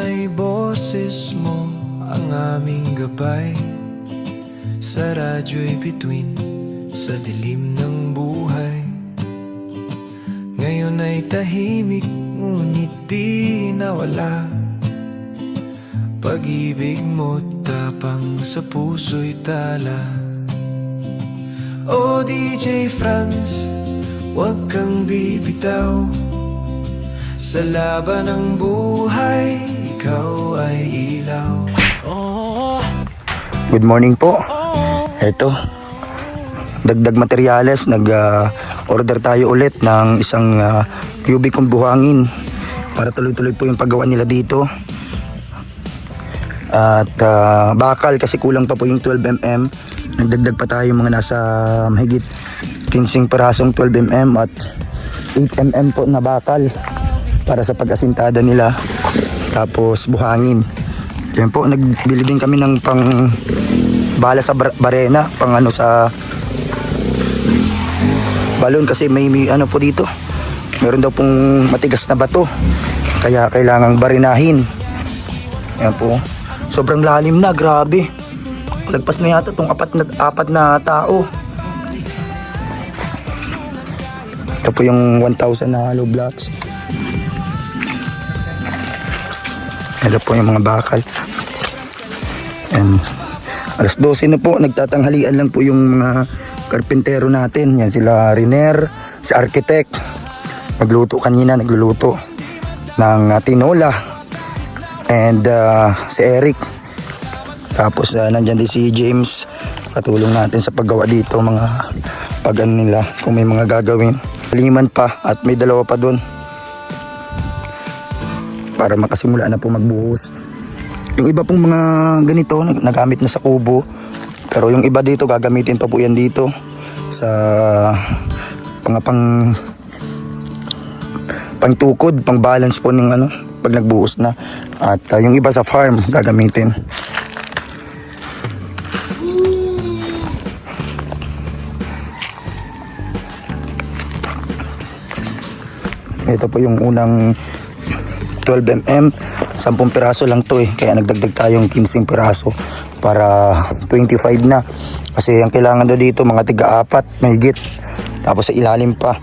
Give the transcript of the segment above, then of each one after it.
Sana'y boses mo ang aming gabay. Sa radyo'y bituin sa dilim ng buhay. Ngayon ay tahimik, ngunit di nawala. Pag-ibig mo tapang sa puso'y tala. O DJ Franz, huwag kang bibitaw. Sa laban ng buhay, ikaw ay ilaw. Good morning po. Eto, dagdag materyales. Nag-order tayo ulit ng isang kubikong buhangin para tuloy-tuloy po yung paggawa nila dito. At bakal kasi kulang pa po yung 12mm. Nagdagdag pa tayo mga nasa mahigit 15 parasong 12mm at 8mm po na bakal para sa pag-asintada nila. Tapos buhangin. Yan po, nagbili din kami ng pang bala sa barena, pang ano sa balon kasi may ano po dito. Meron daw pong matigas na bato. Kaya kailangang barinahin. Yan po. Sobrang lalim na, grabe. Lagpas na yata itong apat na tao. Ito po yung 1,000 na hollow blocks. Ito po yung mga bakal. Yan. Alas 12 na po, nagtatanghalian lang po yung mga karpintero natin. Yan sila Riner, si architect. Nagluluto ng tinola. And si Eric. Tapos nandyan din si James. Katulong natin sa paggawa dito, mga pag-ano nila, kung may mga gagawin. Liman pa at may dalawa pa doon. Para makasimula na po magbuhos. Yung iba pong mga ganito nagamit na sa kubo, pero yung iba dito gagamitin pa po yan dito sa pangtukod, pang balance po ng ano pag nagbuhos na. At yung iba sa farm gagamitin. Ito po yung unang 12mm, 10 piraso lang to kaya nagdagdag tayong 15 piraso para 25 na. Kasi ang kailangan do dito mga tiga-4 mahigit. Tapos sa ilalim pa.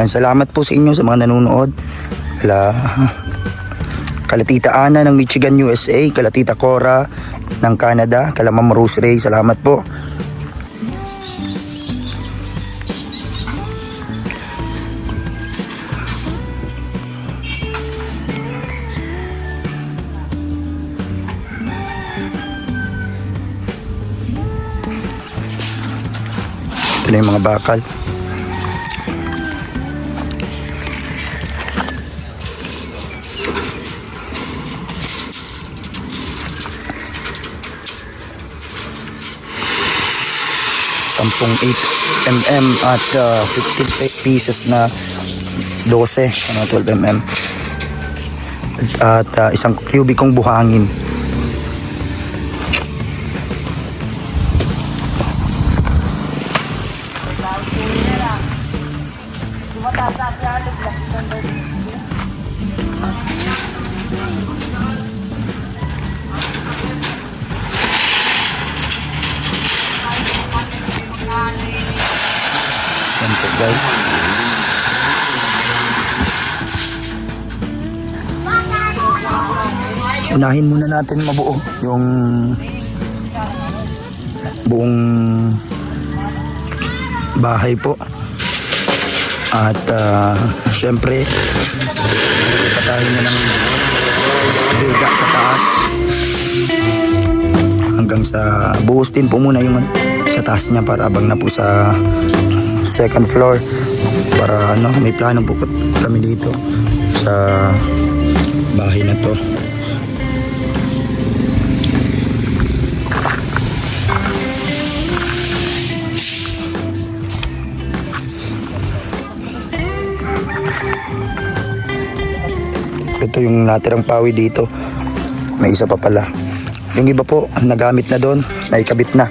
Yan, salamat po sa inyo sa mga nanonood. Kala Tita Ana ng Michigan, USA, kala Tita Cora ng Canada, kala Ma'am Rose Ray, salamat po. Ito na yung mga bakal. Sampung 8mm at 15 pieces na 12, 12mm. At isang kubikong buhangin. Yan po guys. Unahin muna natin mabuo yung buong bahay po. At syempre patayin na ng biga sa taas hanggang sa buhos din po muna yung sa taas niya para abang na po sa second floor. Para may plano po kami dito sa bahay na to. Ito yung natirang pawi dito. May isa pa pala. Yung iba po, nagamit na doon, naikabit na.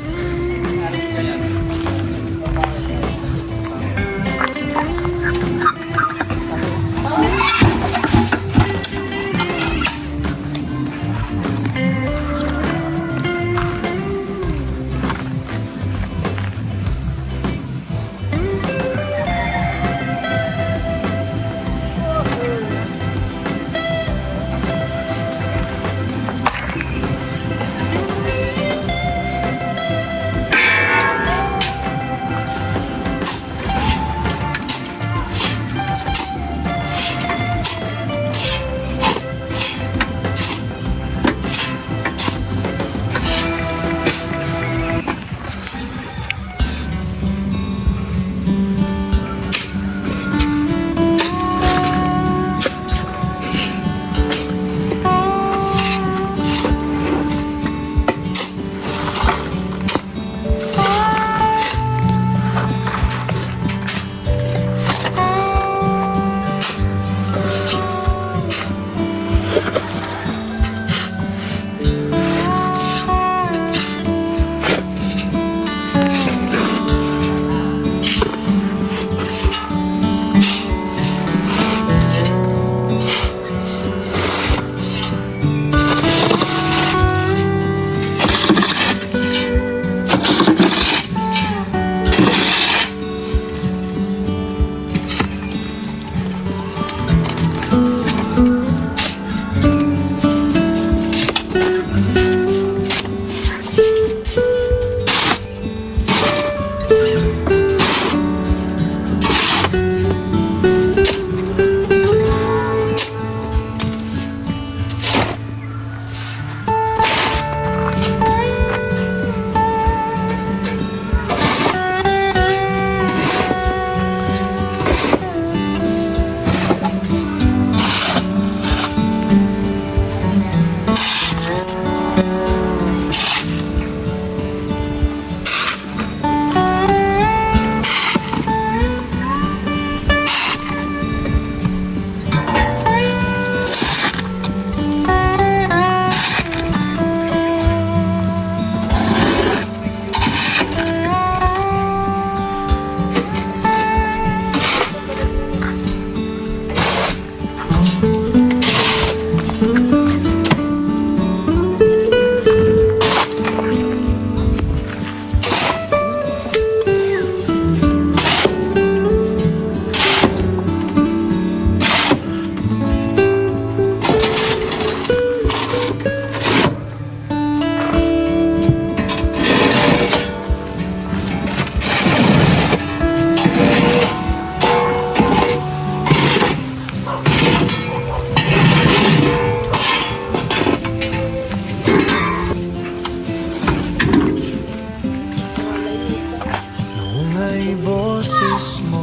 May boses mo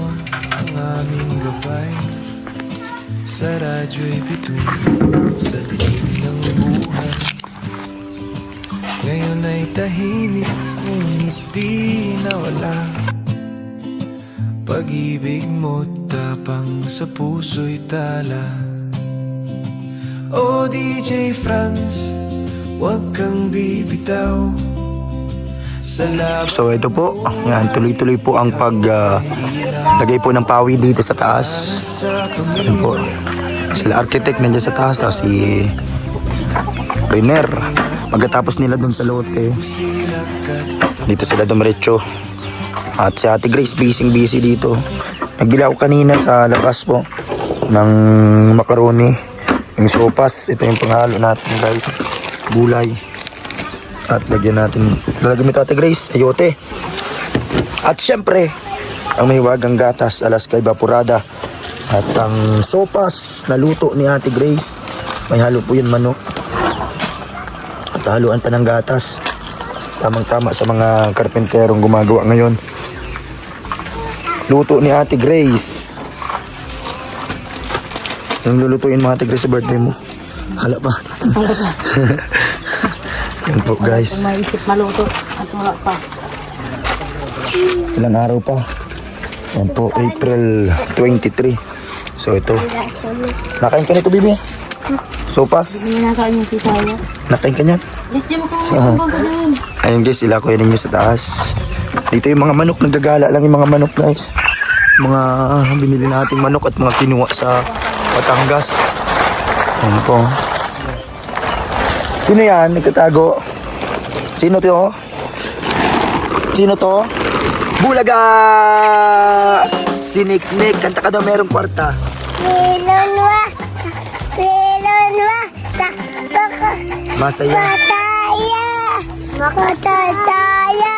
ang aming gabay. Sa radyo'y bituin sa dilim ng buhay. Ngayon ay tahimik, ngunit di nawala. Pag-ibig mo tapang sa puso'y tala. O DJ Franz, huwag kang bibitaw. So ito po, yan, tuloy-tuloy po ang lagay po ng pawi dito sa taas. Yan po, sila architect nandiyan sa taas, tapos si Rainer. Pagkatapos nila dun sa lote, dito sila dumiretso. At si Ate Grace busy dito. Nagbili ako kanina sa labas po ng macaroni, yung sopas. Ito yung panghalo natin guys, gulay. At lalagyan mo ito Ate Grace, ayote. At syempre, ang mahiwagang gatas, Alaska Evaporada. At ang sopas na luto ni Ate Grace, may halo po yun manok. At haluan pa ng gatas. Tamang-tama sa mga karpenterong gumagawa ngayon. Luto ni Ate Grace. Yung lulutuin mo Ate Grace sa birthday mo? Hala pa. Yan po guys. Kung maisip maluto at wala pa. Ilang araw pa. Yan po, April 23. So ito. Nakain ka nito, Bibi? Sopas. Hindi mo nakain yung sisaya. Nakain ka niyan. Let's di mo kung ka din. Ayun guys, sila ko ninyo sa taas. Dito yung mga manok, nagagala lang yung mga manok guys. Mga binili nating manok at mga kinuha sa Batangas. Ayun po. Sino yan? Nagtatago. Sino to? Sino to? Bulaga! Siniknik. Kanta ka daw merong kwarta. Pilonwa, ta, baka, Masaya. pataya, matataya,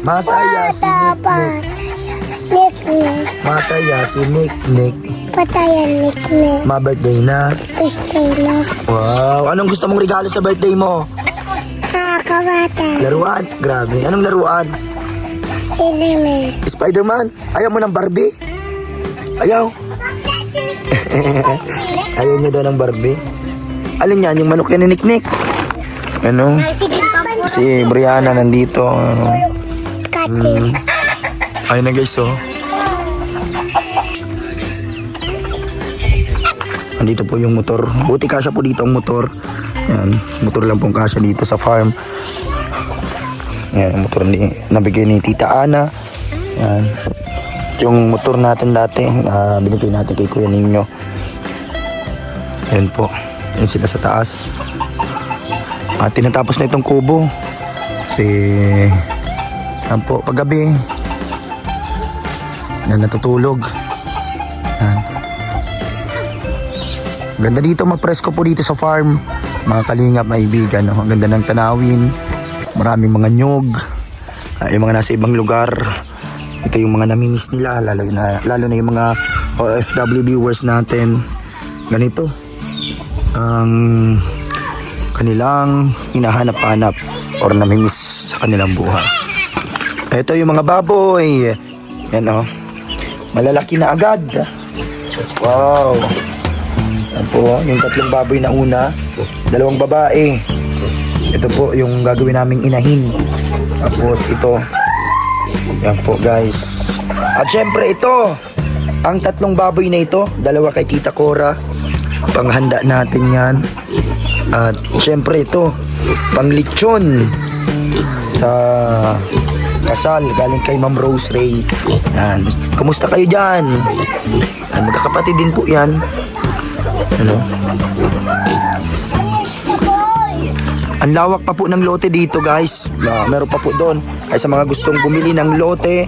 Masaya siniknik. niknik, Masaya siniknik. pataya, niknik, Ma-birthday na. pistila, Wow! Anong gusto mong regalo sa birthday mo? kakabata, Laruan? Grabe. Anong laruan? ilimin, Spider-Man? Ayaw mo ng Barbie? Ayaw? Ayaw niya daw ng Barbie? Alin yan? Yung manok yan ni Niknik? Ano? Si Brianna nandito. Ano? kati, Ayun na guys, oh. Andito po yung motor. Buti kasya po dito ang motor. Yan. Motor lang pong kasya dito sa farm. Yan. Motor nabigay ni Tita Ana. Yan. Yung motor natin dati na binigay natin kay Kuya Ninyo. Yan po. Yan sila sa taas. At tinatapos na itong kubo. Kasi yan po, paggabi yan natutulog. Yan. Ganda dito, mapresko po dito sa farm. Mga kalingap, maibigan. No? Ang ganda ng tanawin. Maraming mga nyog. Yung mga nasa ibang lugar. Ito yung mga namimiss nila. Lalo na yung mga OFW viewers natin. Ganito. Ang kanilang hinahanap-hanap or namimiss sa kanilang buhay. Ito yung mga baboy. Yan o. Malalaki na agad. Wow. Yan po, yung 3 baboy na una, 2 babae. Ito po yung gagawin naming inahin. Tapos ito. Yan po guys. At syempre ito, ang 3 baboy na ito, 2 kay Tita Cora. Panghanda natin yan. At syempre ito, panglitsyon sa kasal galing kay Ma'am Rose Ray. Yan. Kumusta kayo dyan? Yan, magkakapatid din po yan. Ano? Ang lawak pa po ng lote dito guys. Meron pa po doon. Kaya sa mga gustong bumili ng lote,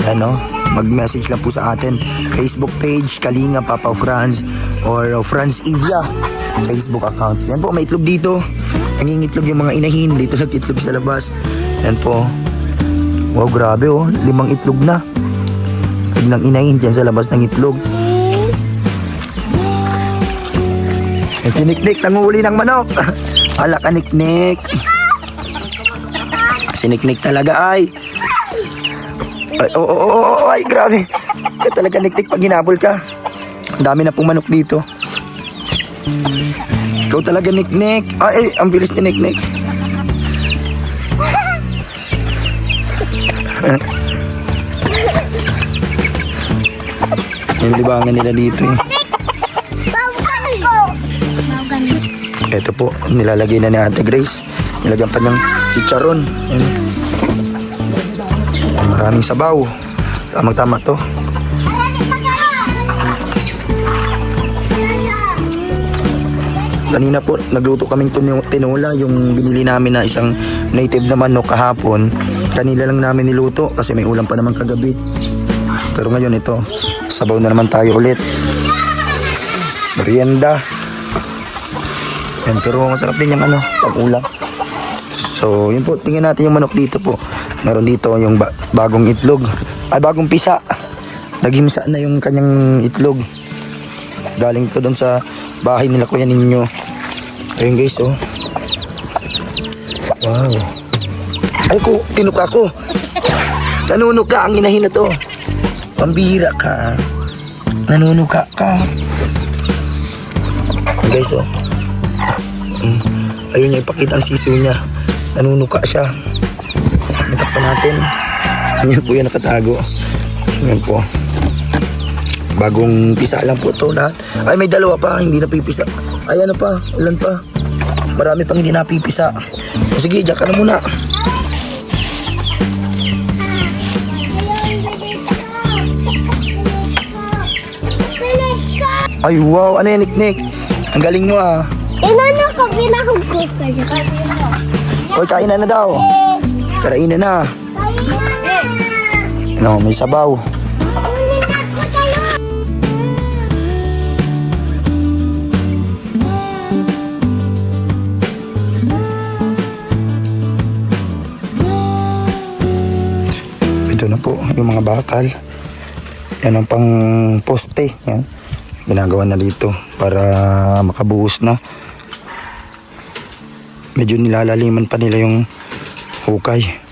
ano, mag-message lang po sa atin. Facebook page, Kalinga Papa Franz or Franz Ilya Facebook account. Yan po, may itlog dito. Nangingitlog yung mga inahin. Dito nag-itlog sa labas. Yan po. Wow, grabe oh. 5 itlog na. Biglang inahin dyan sa labas ng itlog. At si Niknik nanguli ng manok. Ala ka Niknik. Si Niknik talaga ay. Ay, ay, grabe. Kaya talaga Niknik pag hinabol ka. Ang dami na pong manok dito. Ikaw talaga Niknik. Ay, ang bilis ni Niknik. Yung libangan nila dito eh. bawgan ko, Ito po, nilalagay na ni Ate Grace. Nilagyan pa ng chicharon. Ayan. Maraming sabaw. Tamang-tama to. Kanina po, nagluto kaming tinola. Yung binili namin na isang native na manok kahapon. Kanila lang namin niluto kasi may ulam pa naman kagabi. Pero ngayon ito, sabaw na naman tayo ulit. Merienda. Yan, pero masarap din yung ano, pag-ulam. So, yun po, tingnan natin yung manok dito po. Meron dito yung bagong itlog. Ay, bagong pisa. Naghimsa na yung kanyang itlog. Galing po doon sa bahay nila Kuya Ninyo. Ayun guys, oh. Wow. Ay ko, tinuka ko. Nanunuka ang inahin na to. Pambihira ka. Nanunuka ka. Guys, oh. Ayun niya, ipakita ang sisiw niya. Nanunuka siya. Natakpan natin. Ayan po yan nakatago. Ayan po. Bagong pisa lang po ito lahat. Ay, may 2 pa. Hindi na pipisa. Ay ano pa, ilan pa? Marami pang hindi napipisa. O sige, diyan ka na muna. Finish ko! Ay wow, ano yan, Nick? Ang galing mo ah. Inano ko, pinahugot ko siya. Hoy, kainan na daw. Kainan na. Ano, may sabaw. Ito na po, yung mga bakal. Yan ang pang poste. Yan. Ginagawa na dito para makabuhos na. Medyo nilalaliman pa nila yung hukay.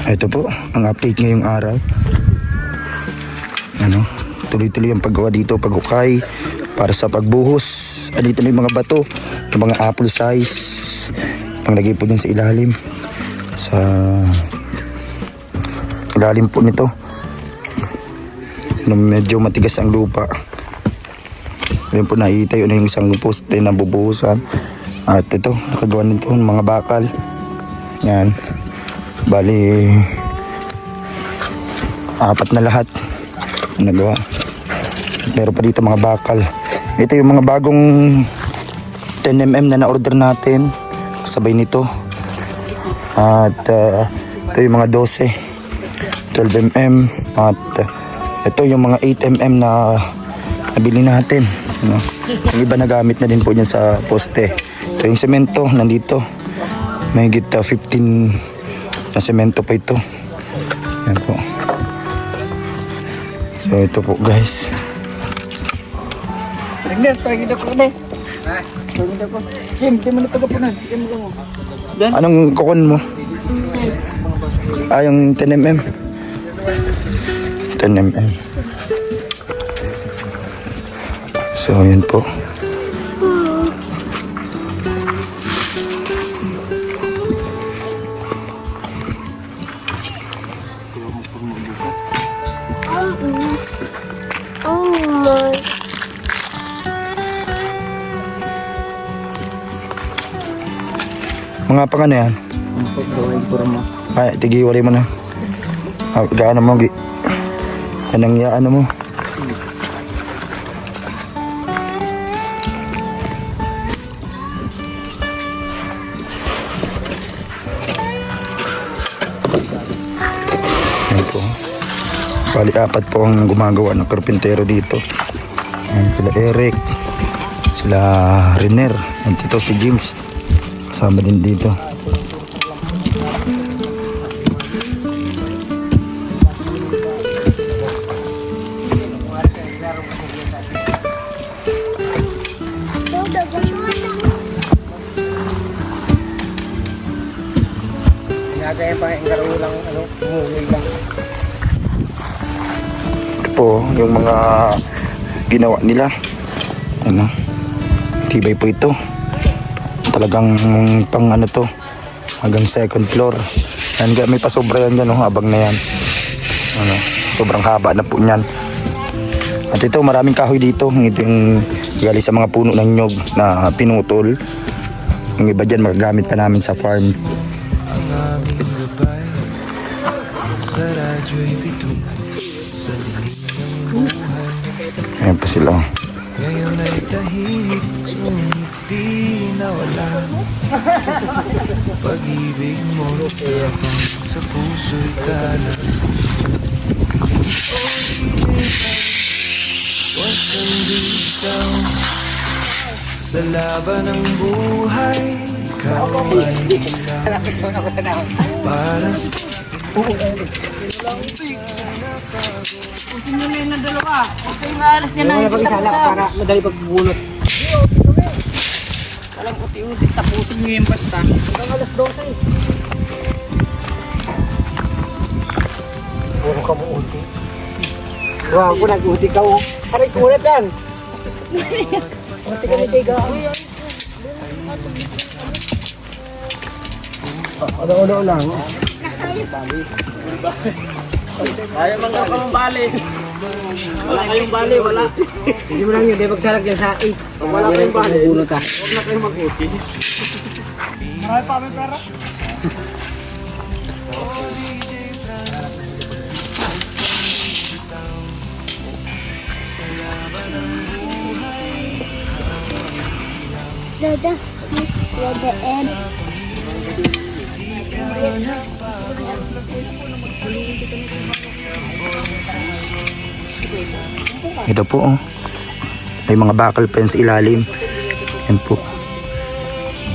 Ito po ang update ngayong araw. Ano, tuloy-tuloy ang paggawa dito, paghukay para sa pagbuhos. Dito may mga bato, yung mga apple size, panglagay po dun sa ilalim. Sa ilalim po nito. Medyo matigas ang lupa. Ayun po, naitayo na yung isang poste na bubuhusan. At ito, nakagawa nito ng mga bakal. Yan. Bali, 4 na lahat nagawa. Meron pa dito mga bakal. Ito yung mga bagong 10mm na na-order natin. Sabay nito. At ito yung mga 12 12mm. At ito yung mga 8mm na nabili natin. Ano? Yung iba nagamit na din po dyan sa poste. Ito yung semento, nandito. May higit 15 na semento pa ito. Yan po. So ito po guys. Anong kukon mo? Yung 10mm. 10mm. So yun po. Oh my. Mga pang ano yan? Ay, tigiwalay mo na. Gaano mo, anong yaano mo? Yan po. Bali, 4 po ang gumagawa ng karpintero dito. Yan, sila Eric, sila Riner, and ito si James. Kasama din dito. Ito po yung mga ginawa nila. Ano? Tibay po ito. Talagang pang ano to, hanggang 2nd floor. Yan, may pasobra yan dyan, oh, habang na yan. Ano, sobrang haba na po niyan. At ito, maraming kahoy dito. Ito yung gali sa mga puno ng nyog na pinutol. Yung iba dyan, magagamit pa namin sa farm. Ayan pa sila. Ngayon ay tahimik, ngunit di nawala. Pag-ibig mo tapang sa puso'y kalat. Huwag kang bitaw sa laban ng buhay. Ikaw ay lang para sa Kung nyo na dalawa, okay nga alas niya na. Wala pag-isala para madali pagbubunot. Walang uti-uti, tapusin nyo yung basta. Hanggang alas 12. Puro ka mo uti. Wow, ako nag-uti ka oh. Aray, kulat yan. Uti ka ni Tiga. Ulo lang. Ayaw mga pamambali. Wala kayong bali, wala. Hindi mo lang yun, di magsalag yan sa 8. Wala kayong bali. Huwag ka. Huwag na kayong mag-uti. Marami pa may pera. Dada. Dada Ed. Ito po, oh. May mga bakal pa yan sa ilalim. Yan po.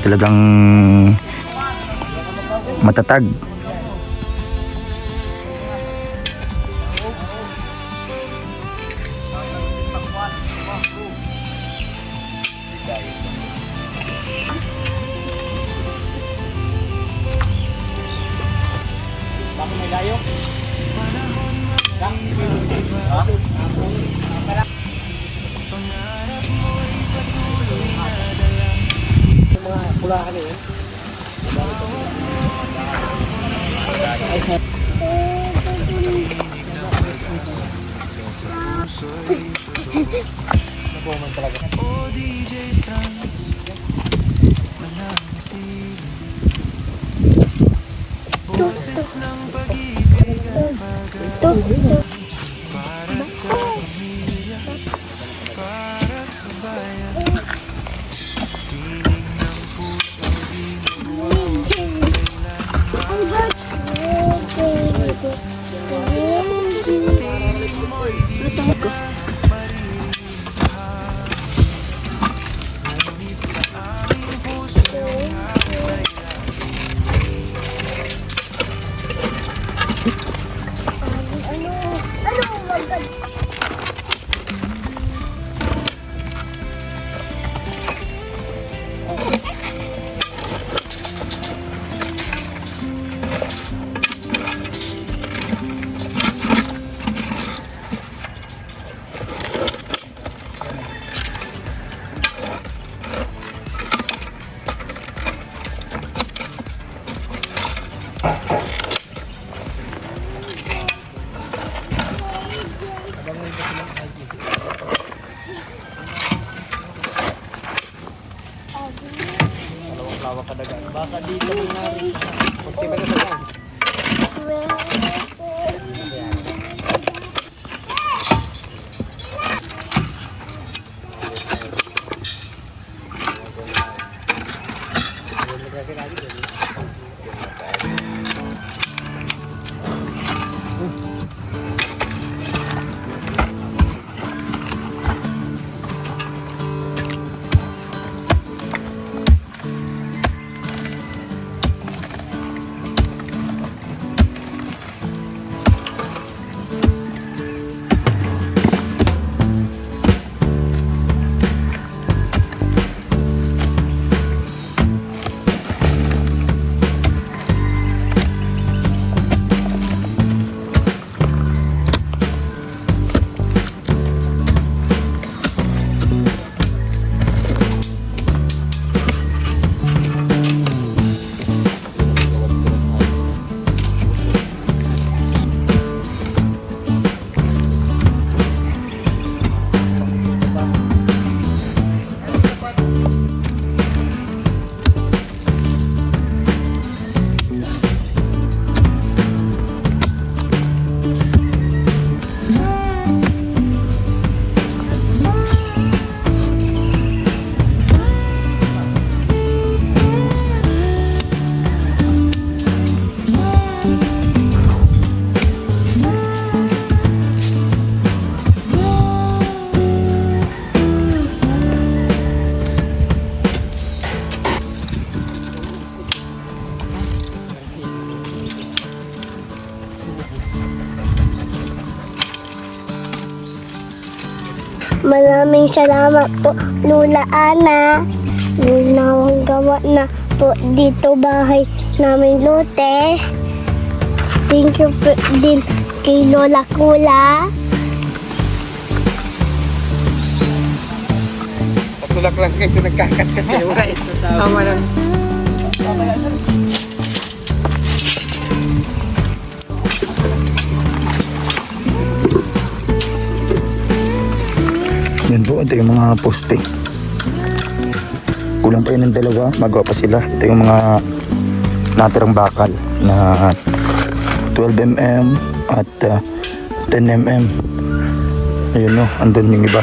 Talagang matatag. Pulahan na yun. Maraming salamat po, Lula Ana. Yung nawang gawa na po dito bahay namin lote. Thank you po din kay Lola Kula. Patulak lang kayo nagkakat-kat kayo. Tama lang. Yan po, ito yung mga poste. Kulang pa yun ng dalawa, magawa pa sila. Ito yung mga natirang bakal na 12mm at 10mm. Ayun no, andun yung iba.